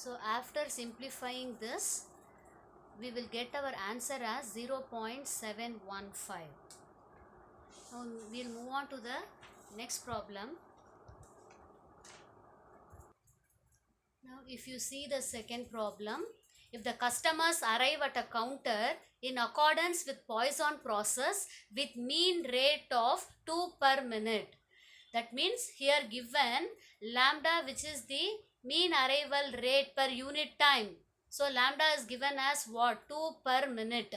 So after simplifying this, we will get our answer as 0.715. Now we'll move on to the next problem. Now if you see the second problem, if the customers arrive at a counter in accordance with Poisson process with mean rate of 2 per minute. That means here given lambda, which is the mean arrival rate per unit time. So lambda is given as what? 2 per minute.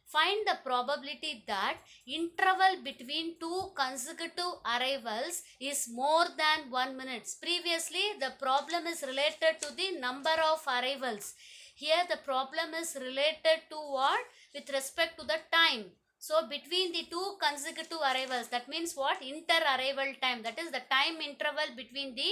Find the probability that interval between two consecutive arrivals is more than 1 minute. Previously, the problem is related to the number of arrivals. Here, the problem is related to what? With respect to the time. So, between the two consecutive arrivals, that means what? Inter-arrival time. That is the time interval between the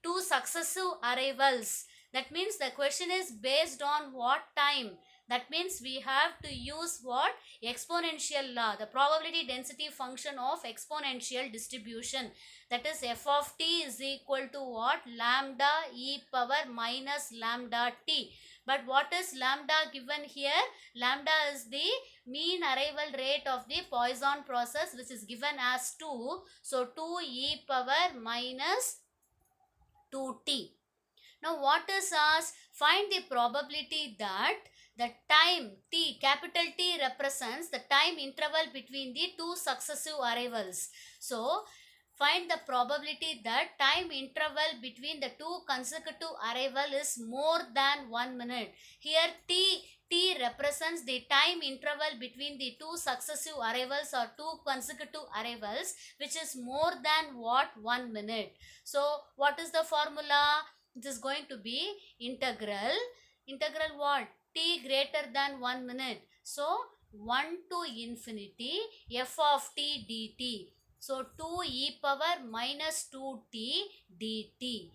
two successive arrivals. That means the question is based on what time? That means we have to use what? Exponential law, the probability density function of exponential distribution. That is f of t is equal to what? Lambda e power minus lambda t. But what is lambda given here? Lambda is the mean arrival rate of the Poisson process, which is given as 2. So 2 e power minus 2t. Now what is asked? Find the probability that the time t, capital T, represents the time interval between the two successive arrivals. So find the probability that time interval between the two consecutive arrival is more than 1 minute. Here t represents the time interval between the two successive arrivals or two consecutive arrivals, which is more than what? 1 minute. So what is the formula? It is going to be integral what? T greater than 1 minute. So 1 to infinity f of t dt. So 2 e power minus 2t dt.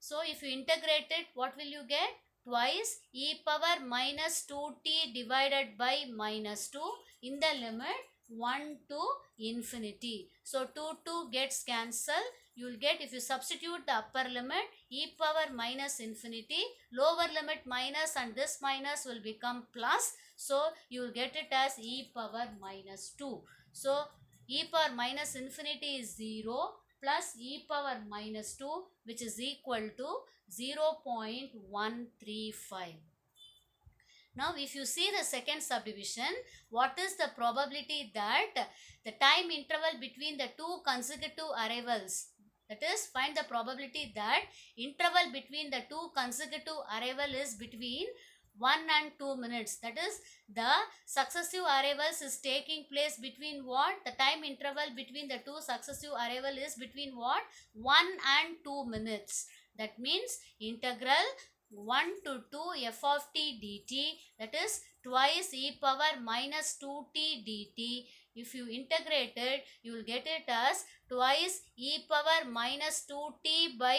So if you integrate it, what will you get? Twice e power minus 2t divided by minus 2 in the limit 1 to infinity. So 2 gets cancelled. You will get, if you substitute the upper limit, e power minus infinity, lower limit minus, and this minus will become plus. So you will get it as e power minus 2. So e power minus infinity is 0 plus e power minus 2, which is equal to 0.135. Now, if you see the second subdivision, what is the probability that the time interval between the two consecutive arrivals, that is, find the probability that interval between the two consecutive arrival is between 1 and 2 minutes. That is, the successive arrivals is taking place between what? The time interval between the two successive arrival is between what? 1 and 2 minutes. That means integral 1 to 2 f of t dt, that is twice e power minus 2t dt. If you integrate it, you will get it as twice e power minus 2t by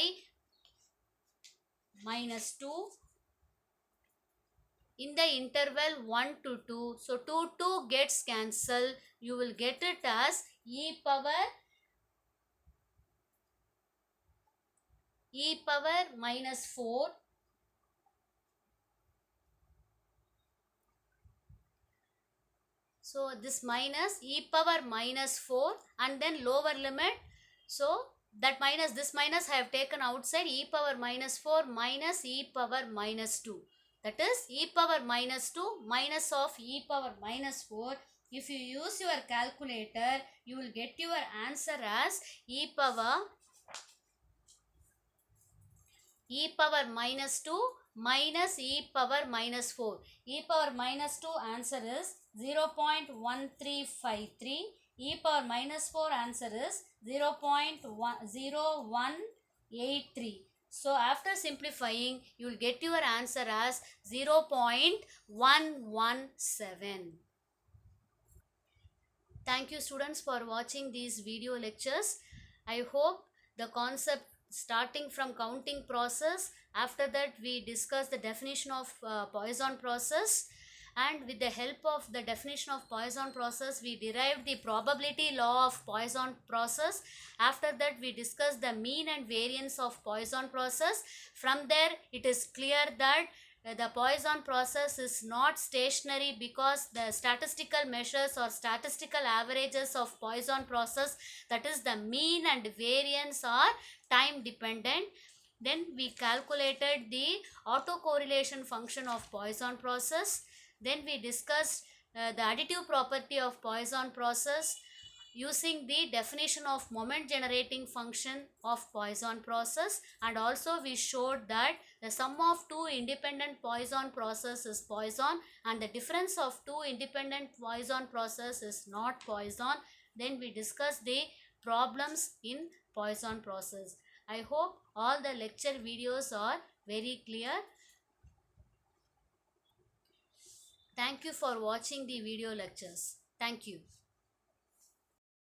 minus 2 in the interval 1 to 2. So 2 gets cancelled. You will get it as e power minus 4. So this minus e power minus 4 and then lower limit. So that minus, this minus I have taken outside, e power minus 4 minus e power minus 2. That is e power minus 2 minus of e power minus 4. If you use your calculator, you will get your answer as e power minus 2 minus e power minus 4. E power minus 2 answer is 0.1353. E power minus 4 answer is 0.0183. So after simplifying, you will get your answer as 0.117. Thank you students for watching these video lectures. I hope the concept starting from counting process, after that we discuss the definition of Poisson process, and with the help of the definition of Poisson process we derived the probability law of Poisson process. After that we discussed the mean and variance of Poisson process. From there it is clear that the Poisson process is not stationary because the statistical measures or statistical averages of Poisson process, that is the mean and variance, are time dependent. Then we calculated the autocorrelation function of Poisson process. Then we discussed the additive property of Poisson process using the definition of moment generating function of Poisson process, and also we showed that the sum of two independent Poisson process is Poisson and the difference of two independent Poisson process is not Poisson. Then we discussed the problems in Poisson process. I hope all the lecture videos are very clear. Thank you for watching the video lectures. Thank you.